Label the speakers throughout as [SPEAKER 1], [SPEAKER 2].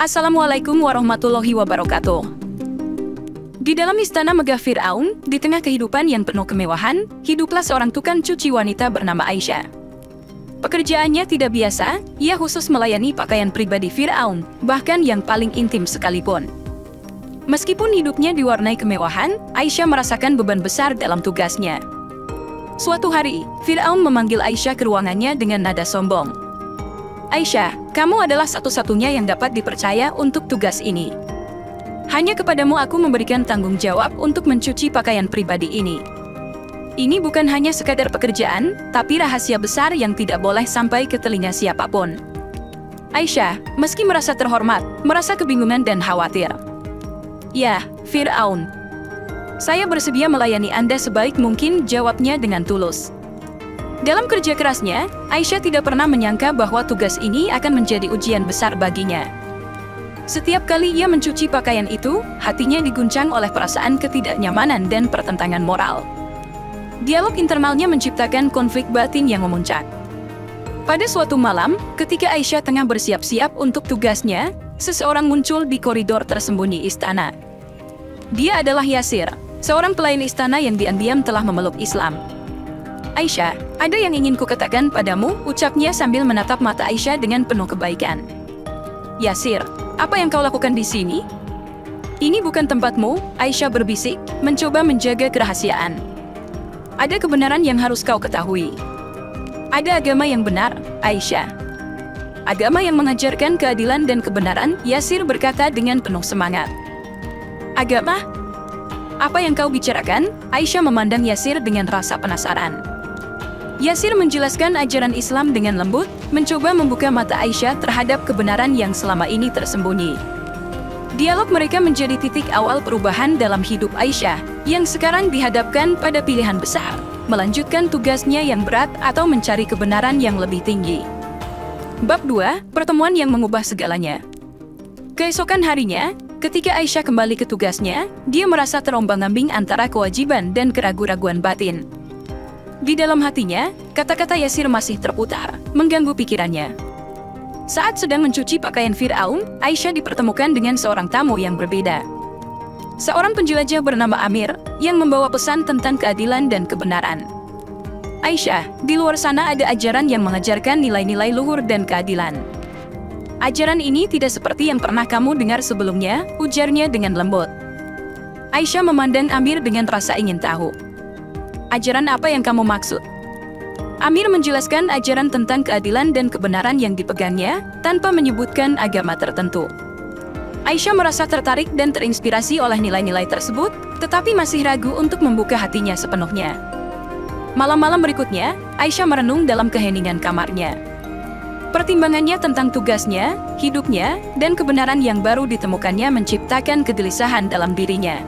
[SPEAKER 1] Assalamualaikum warahmatullahi wabarakatuh. Di dalam istana megah Fir'aun, di tengah kehidupan yang penuh kemewahan, hiduplah seorang tukang cuci wanita bernama Aisyah. Pekerjaannya tidak biasa, ia khusus melayani pakaian pribadi Fir'aun, bahkan yang paling intim sekalipun. Meskipun hidupnya diwarnai kemewahan, Aisyah merasakan beban besar dalam tugasnya. Suatu hari, Fir'aun memanggil Aisyah ke ruangannya dengan nada sombong. Aisyah, kamu adalah satu-satunya yang dapat dipercaya untuk tugas ini. Hanya kepadamu aku memberikan tanggung jawab untuk mencuci pakaian pribadi ini. Ini bukan hanya sekadar pekerjaan, tapi rahasia besar yang tidak boleh sampai ke telinga siapapun. Aisyah, meski merasa terhormat, merasa kebingungan dan khawatir. Ya, Fir'aun. Saya bersedia melayani Anda sebaik mungkin, jawabnya dengan tulus. Dalam kerja kerasnya, Aisyah tidak pernah menyangka bahwa tugas ini akan menjadi ujian besar baginya. Setiap kali ia mencuci pakaian itu, hatinya diguncang oleh perasaan ketidaknyamanan dan pertentangan moral. Dialog internalnya menciptakan konflik batin yang memuncak. Pada suatu malam, ketika Aisyah tengah bersiap-siap untuk tugasnya, seseorang muncul di koridor tersembunyi istana. Dia adalah Yasir, seorang pelayan istana yang diam-diam telah memeluk Islam. Aisyah, ada yang ingin kukatakan padamu, ucapnya sambil menatap mata Aisyah dengan penuh kebaikan. Yasir, apa yang kau lakukan di sini? Ini bukan tempatmu, Aisyah berbisik, mencoba menjaga kerahasiaan. Ada kebenaran yang harus kau ketahui. Ada agama yang benar, Aisyah. Agama yang mengajarkan keadilan dan kebenaran, Yasir berkata dengan penuh semangat. Agama? Apa yang kau bicarakan? Aisyah memandang Yasir dengan rasa penasaran. Yasir menjelaskan ajaran Islam dengan lembut, mencoba membuka mata Aisyah terhadap kebenaran yang selama ini tersembunyi. Dialog mereka menjadi titik awal perubahan dalam hidup Aisyah, yang sekarang dihadapkan pada pilihan besar, melanjutkan tugasnya yang berat atau mencari kebenaran yang lebih tinggi. Bab 2, pertemuan yang mengubah segalanya. Keesokan harinya, ketika Aisyah kembali ke tugasnya, dia merasa terombang-ambing antara kewajiban dan keraguan-raguan batin. Di dalam hatinya, kata-kata Yasir masih terputar, mengganggu pikirannya. Saat sedang mencuci pakaian Fir'aun, Aisyah dipertemukan dengan seorang tamu yang berbeda. Seorang penjelajah bernama Amir, yang membawa pesan tentang keadilan dan kebenaran. Aisyah, di luar sana ada ajaran yang mengajarkan nilai-nilai luhur dan keadilan. Ajaran ini tidak seperti yang pernah kamu dengar sebelumnya, ujarnya dengan lembut. Aisyah memandang Amir dengan rasa ingin tahu. Ajaran apa yang kamu maksud? Amir menjelaskan ajaran tentang keadilan dan kebenaran yang dipegangnya, tanpa menyebutkan agama tertentu. Aisyah merasa tertarik dan terinspirasi oleh nilai-nilai tersebut, tetapi masih ragu untuk membuka hatinya sepenuhnya. Malam-malam berikutnya, Aisyah merenung dalam keheningan kamarnya. Pertimbangannya tentang tugasnya, hidupnya, dan kebenaran yang baru ditemukannya menciptakan kegelisahan dalam dirinya.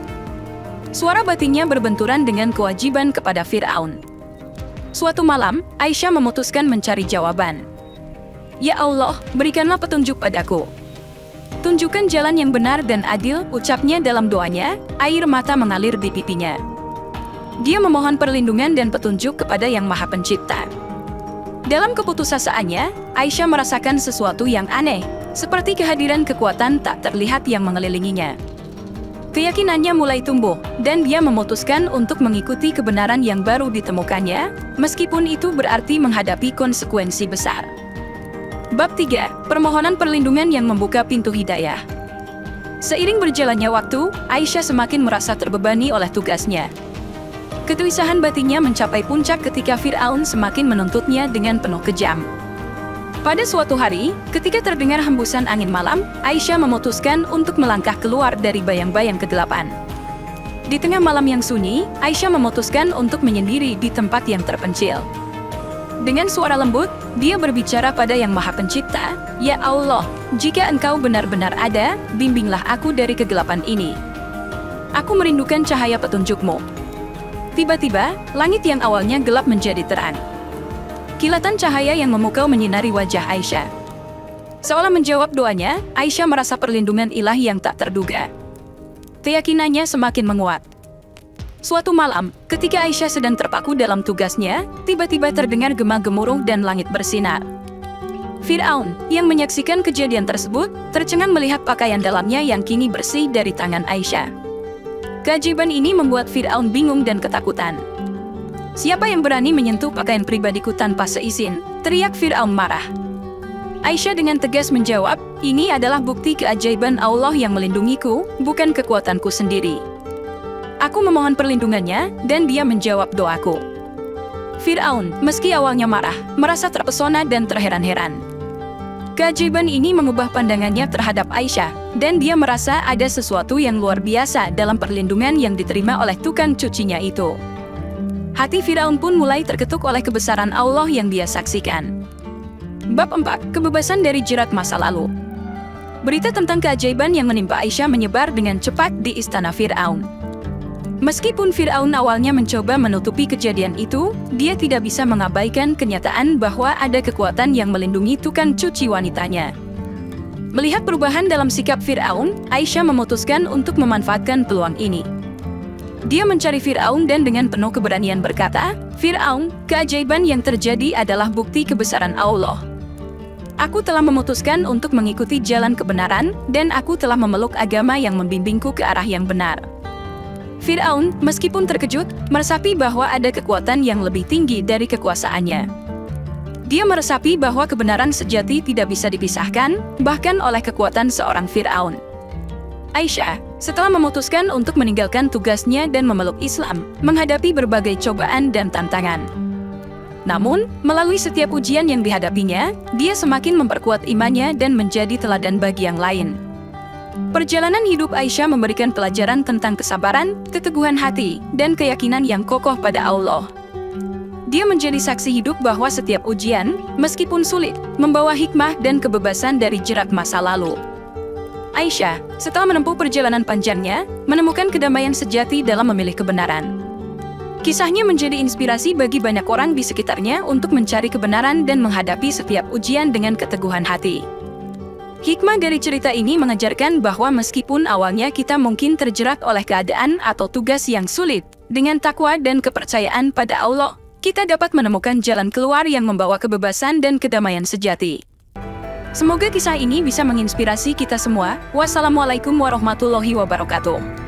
[SPEAKER 1] Suara batinnya berbenturan dengan kewajiban kepada Fir'aun. Suatu malam, Aisyah memutuskan mencari jawaban. Ya Allah, berikanlah petunjuk padaku. Tunjukkan jalan yang benar dan adil, ucapnya dalam doanya, air mata mengalir di pipinya. Dia memohon perlindungan dan petunjuk kepada Yang Maha Pencipta. Dalam keputusasaannya, Aisyah merasakan sesuatu yang aneh, seperti kehadiran kekuatan tak terlihat yang mengelilinginya. Keyakinannya mulai tumbuh, dan dia memutuskan untuk mengikuti kebenaran yang baru ditemukannya, meskipun itu berarti menghadapi konsekuensi besar. Bab 3, permohonan perlindungan yang membuka pintu hidayah. Seiring berjalannya waktu, Aisyah semakin merasa terbebani oleh tugasnya. Kegelisahan batinnya mencapai puncak ketika Fir'aun semakin menuntutnya dengan penuh kejam. Pada suatu hari, ketika terdengar hembusan angin malam, Aisyah memutuskan untuk melangkah keluar dari bayang-bayang kegelapan. Di tengah malam yang sunyi, Aisyah memutuskan untuk menyendiri di tempat yang terpencil. Dengan suara lembut, dia berbicara pada Yang Maha Pencipta, Ya Allah, jika Engkau benar-benar ada, bimbinglah aku dari kegelapan ini. Aku merindukan cahaya petunjuk-Mu. Tiba-tiba, langit yang awalnya gelap menjadi terang. Kilatan cahaya yang memukau menyinari wajah Aisyah. Seolah menjawab doanya, Aisyah merasa perlindungan ilahi yang tak terduga. Keyakinannya semakin menguat. Suatu malam, ketika Aisyah sedang terpaku dalam tugasnya, tiba-tiba terdengar gema-gemuruh dan langit bersinar. Fir'aun, yang menyaksikan kejadian tersebut, tercengang melihat pakaian dalamnya yang kini bersih dari tangan Aisyah. Keajaiban ini membuat Fir'aun bingung dan ketakutan. "Siapa yang berani menyentuh pakaian pribadiku tanpa seizin?" teriak Fir'aun marah. Aisyah dengan tegas menjawab, "Ini adalah bukti keajaiban Allah yang melindungiku, bukan kekuatanku sendiri. Aku memohon perlindungannya, dan dia menjawab doaku." Fir'aun, meski awalnya marah, merasa terpesona dan terheran-heran. Keajaiban ini mengubah pandangannya terhadap Aisyah, dan dia merasa ada sesuatu yang luar biasa dalam perlindungan yang diterima oleh tukang cucinya itu. Hati Fir'aun pun mulai terketuk oleh kebesaran Allah yang dia saksikan. Bab 4. Kebebasan dari jerat masa lalu. Berita tentang keajaiban yang menimpa Aisyah menyebar dengan cepat di istana Fir'aun. Meskipun Fir'aun awalnya mencoba menutupi kejadian itu, dia tidak bisa mengabaikan kenyataan bahwa ada kekuatan yang melindungi tukang cuci wanitanya. Melihat perubahan dalam sikap Fir'aun, Aisyah memutuskan untuk memanfaatkan peluang ini. Dia mencari Fir'aun dan dengan penuh keberanian berkata, "Fir'aun, keajaiban yang terjadi adalah bukti kebesaran Allah. Aku telah memutuskan untuk mengikuti jalan kebenaran, dan aku telah memeluk agama yang membimbingku ke arah yang benar." Fir'aun, meskipun terkejut, meresapi bahwa ada kekuatan yang lebih tinggi dari kekuasaannya. Dia meresapi bahwa kebenaran sejati tidak bisa dipisahkan, bahkan oleh kekuatan seorang Fir'aun. Aisyah, setelah memutuskan untuk meninggalkan tugasnya dan memeluk Islam, menghadapi berbagai cobaan dan tantangan. Namun, melalui setiap ujian yang dihadapinya, dia semakin memperkuat imannya dan menjadi teladan bagi yang lain. Perjalanan hidup Aisyah memberikan pelajaran tentang kesabaran, keteguhan hati, dan keyakinan yang kokoh pada Allah. Dia menjadi saksi hidup bahwa setiap ujian, meskipun sulit, membawa hikmah dan kebebasan dari jerat masa lalu. Aisyah, setelah menempuh perjalanan panjangnya, menemukan kedamaian sejati dalam memilih kebenaran. Kisahnya menjadi inspirasi bagi banyak orang di sekitarnya untuk mencari kebenaran dan menghadapi setiap ujian dengan keteguhan hati. Hikmah dari cerita ini mengajarkan bahwa meskipun awalnya kita mungkin terjerat oleh keadaan atau tugas yang sulit, dengan takwa dan kepercayaan pada Allah, kita dapat menemukan jalan keluar yang membawa kebebasan dan kedamaian sejati. Semoga kisah ini bisa menginspirasi kita semua. Wassalamualaikum warahmatullahi wabarakatuh.